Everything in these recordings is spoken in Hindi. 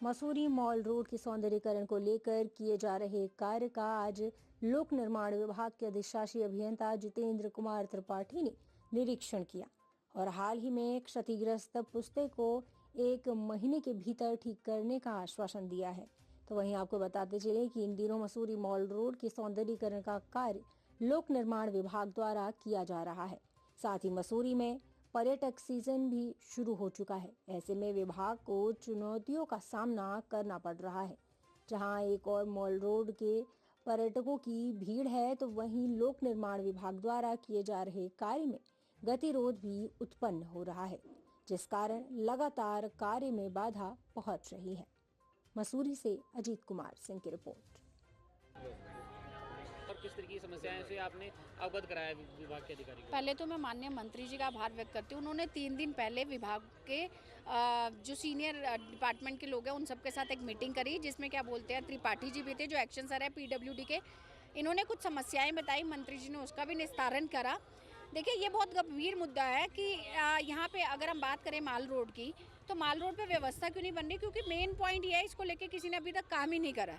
मसूरी मॉल रोड के सौंदर्यीकरण को लेकर किए जा रहे कार्य का आज लोक निर्माण विभाग के अधिशासी अभियंता जितेंद्र कुमार त्रिपाठी ने निरीक्षण किया और हाल ही में क्षतिग्रस्त पुस्ते को 1 महीने के भीतर ठीक करने का आश्वासन दिया है। तो वहीं आपको बताते चले कि इन दिनों मसूरी मॉल रोड के सौंदर्यीकरण का कार्य लोक निर्माण विभाग द्वारा किया जा रहा है। साथ ही मसूरी में पर्यटक सीजन भी शुरू हो चुका है। ऐसे में विभाग को चुनौतियों का सामना करना पड़ रहा है। जहां एक और मॉल रोड के पर्यटकों की भीड़ है, तो वहीं लोक निर्माण विभाग द्वारा किए जा रहे कार्य में गतिरोध भी उत्पन्न हो रहा है, जिस कारण लगातार कार्य में बाधा पहुंच रही है। मसूरी से अजीत कुमार सिंह की रिपोर्ट। और किस तरह की समस्याएं से आपने अवगत कराया विभाग के अधिकारी को? पहले तो मैं माननीय मंत्री जी का आभार व्यक्त करती हूँ। उन्होंने 3 दिन पहले विभाग के जो सीनियर डिपार्टमेंट के लोग हैं उन सबके साथ एक मीटिंग करी, जिसमें क्या बोलते हैं त्रिपाठी जी भी थे जो एक्शन सर है पीडब्ल्यूडी के। इन्होंने कुछ समस्याएं बताई, मंत्री जी ने उसका भी निस्तारण करा। देखिए, ये बहुत गंभीर मुद्दा है कि यहाँ पे अगर हम बात करें माल रोड की, तो माल रोड पे व्यवस्था क्यों नहीं बन रही? क्योंकि मेन पॉइंट ये है, इसको लेके किसी ने अभी तक काम ही नहीं करा।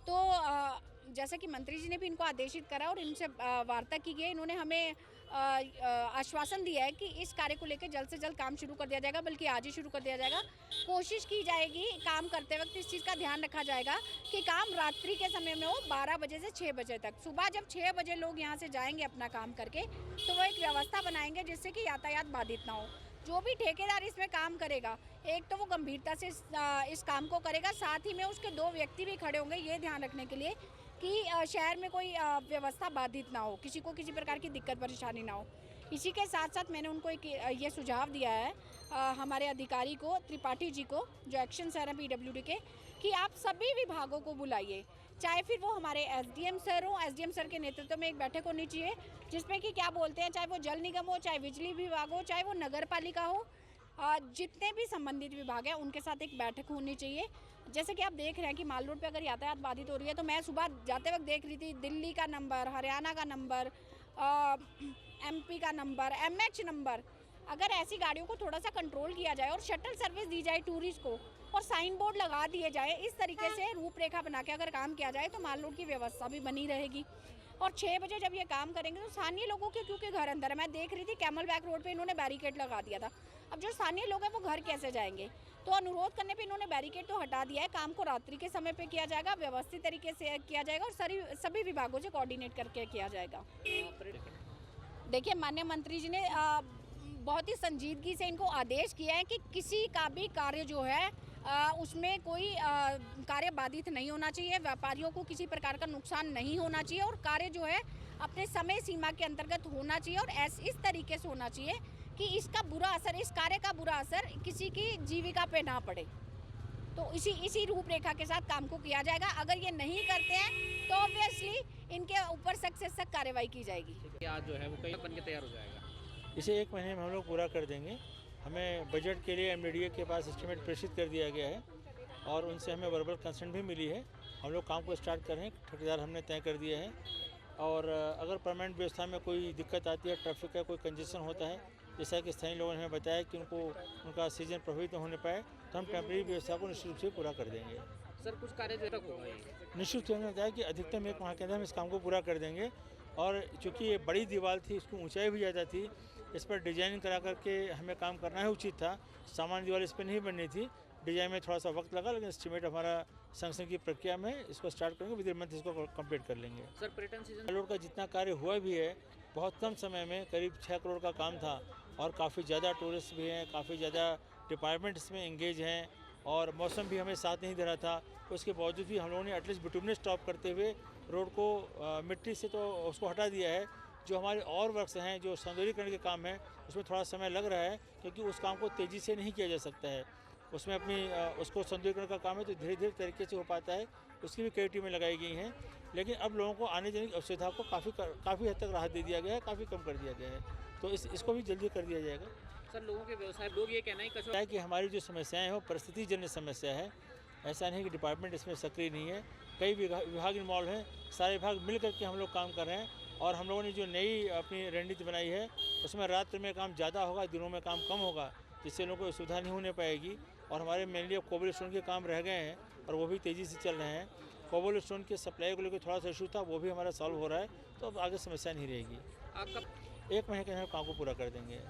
तो जैसा कि मंत्री जी ने भी इनको आदेशित करा और इनसे वार्ता की गई, इन्होंने हमें आश्वासन दिया है कि इस कार्य को लेकर जल्द से जल्द काम शुरू कर दिया जाएगा, बल्कि आज ही शुरू कर दिया जाएगा। कोशिश की जाएगी काम करते वक्त इस चीज़ का ध्यान रखा जाएगा कि काम रात्रि के समय में हो, 12 बजे से 6 बजे तक। सुबह जब 6 बजे लोग यहाँ से जाएंगे अपना काम करके, तो वो एक व्यवस्था बनाएंगे जिससे कि यातायात बाधित ना हो। जो भी ठेकेदार इसमें काम करेगा, एक तो वो गंभीरता से इस काम को करेगा, साथ ही में उसके 2 व्यक्ति भी खड़े होंगे ये ध्यान रखने के लिए कि शहर में कोई व्यवस्था बाधित ना हो, किसी को किसी प्रकार की दिक्कत परेशानी ना हो। इसी के साथ साथ मैंने उनको एक ये सुझाव दिया है हमारे अधिकारी को, त्रिपाठी जी को, जो एक्शन सर हैं पीडब्ल्यूडी के, कि आप सभी विभागों को बुलाइए, चाहे फिर वो हमारे एसडीएम सर हो। एसडीएम सर के नेतृत्व में एक बैठक होनी चाहिए, जिसमें कि क्या बोलते हैं, चाहे वो जल निगम हो, चाहे बिजली विभाग हो, चाहे वो नगर पालिका हो, जितने भी संबंधित विभाग हैं उनके साथ एक बैठक होनी चाहिए। जैसे कि आप देख रहे हैं कि माल रोड पे अगर यातायात बाधित हो रही है, तो मैं सुबह जाते वक्त देख रही थी दिल्ली का नंबर, हरियाणा का नंबर, एमपी का नंबर, एमएच नंबर। अगर ऐसी गाड़ियों को थोड़ा सा कंट्रोल किया जाए और शटल सर्विस दी जाए टूरिस्ट को, और साइन बोर्ड लगा दिए जाए, इस तरीके से रूपरेखा बना के अगर काम किया जाए, तो माल रोड की व्यवस्था भी बनी रहेगी। और 6 बजे जब ये काम करेंगे तो स्थानीय लोगों के, क्योंकि घर अंदर है, मैं देख रही थी कैमल बैक रोड पे इन्होंने बैरिकेड लगा दिया था। अब जो स्थानीय लोग हैं वो घर कैसे जाएंगे? तो अनुरोध करने पे इन्होंने बैरिकेड तो हटा दिया है। काम को रात्रि के समय पे किया जाएगा, व्यवस्थित तरीके से किया जाएगा और सभी विभागों से कोऑर्डिनेट करके किया जाएगा। देखिए, माननीय मंत्री जी ने बहुत ही संजीदगी से इनको आदेश किया है कि किसी का भी कार्य जो है उसमें कोई कार्य बाधित नहीं होना चाहिए, व्यापारियों को किसी प्रकार का नुकसान नहीं होना चाहिए, और कार्य जो है अपने समय सीमा के अंतर्गत होना चाहिए और इस तरीके से होना चाहिए कि इसका बुरा असर, इस कार्य का बुरा असर किसी की जीविका पे ना पड़े। तो इसी रूपरेखा के साथ काम को किया जाएगा। अगर ये नहीं करते हैं तो ऑब्वियसली इनके ऊपर सख्त से सख्त कार्रवाई की जाएगी। आज जो है वो कई बन के तैयार हो जाएगा। इसे 1 महीने में हम लोग पूरा कर देंगे। हमें बजट के लिए एमडीडीए के पास एस्टीमेट प्रेषित कर दिया गया है और उनसे हमें वर्बल कंसेंट भी मिली है। हम लोग काम को स्टार्ट कर रहे हैं, ठेकेदार हमने तय कर दिया है। और अगर परमानेंट व्यवस्था में कोई दिक्कत आती है, ट्रैफिक का कोई कंजेशन होता है, जैसा कि स्थानीय लोगों ने हमें बताया कि उनका सीजन प्रभावित न होने पाए, तो हम टेम्परेरी व्यवस्था को निश्चित रूप से पूरा कर देंगे। सर, कुछ कार्य जो तक होगा निश्चित रूप से बताया कि अधिकतम 1 माह के अंदर हम इस काम को पूरा कर देंगे। और चूँकि ये बड़ी दीवार थी, इसकी ऊंचाई भी ज़्यादा थी, इस पर डिजाइन करा करके हमें काम करना ही उचित था। सामान्य दीवार इस पर नहीं बननी थी, डिजाइन में थोड़ा सा वक्त लगा, लेकिन एस्टीमेट हमारा संरक्षण की प्रक्रिया में इसको स्टार्ट करेंगे, विद इन मंथ इसको कंप्लीट कर लेंगे। सर, पर्यटन सीजन रोड का जितना कार्य हुआ भी है, बहुत कम समय में करीब 6 करोड़ का काम था और काफ़ी ज़्यादा टूरिस्ट भी हैं, काफ़ी ज़्यादा डिपार्टमेंट इसमें एंगेज हैं और मौसम भी हमें साथ नहीं दे रहा था। उसके बावजूद भी हम लोगों ने एटलीस्ट बिटुमिनस स्टॉप करते हुए रोड को मिट्टी से तो उसको हटा दिया है। जो हमारे और वर्क्स हैं, जो सौंदर्यीकरण के काम है, उसमें थोड़ा समय लग रहा है, क्योंकि उस काम को तेज़ी से नहीं किया जा सकता है। उसमें उसको सौंदर्यीकरण का काम है तो धीरे धीरे तरीके से हो पाता है, उसकी भी कई टीमें लगाई गई हैं। लेकिन अब लोगों को आने जाने की असुविधा को काफ़ी हद तक राहत दे दिया गया है, काफ़ी कम कर दिया गया है, तो इसको भी जल्दी कर दिया जाएगा। सर, लोगों के व्यवसाय, लोग ये कहना है कचरा कि हमारी जो समस्याएं हैं वो परिस्थिति जन्य समस्या है। ऐसा नहीं कि डिपार्टमेंट इसमें सक्रिय नहीं है, कई विभाग इन्वॉल्व हैं, सारे विभाग मिल करके हम लोग काम कर रहे हैं। और हम लोगों ने जो नई अपनी रणनीति बनाई है, उसमें रात्रि में काम ज़्यादा होगा, दिनों में काम कम होगा, जिससे लोगों को सुविधा नहीं होने पाएगी। और हमारे मेनली अब कोबल स्टोन के काम रह गए हैं और वो भी तेज़ी से चल रहे हैं। कोबल स्टोन के सप्लाई को लेकर थोड़ा सा इशू था, वो भी हमारा सॉल्व हो रहा है, तो अब आगे समस्या नहीं रहेगी। आपका 1 महीने के अंदर काम को पूरा कर देंगे।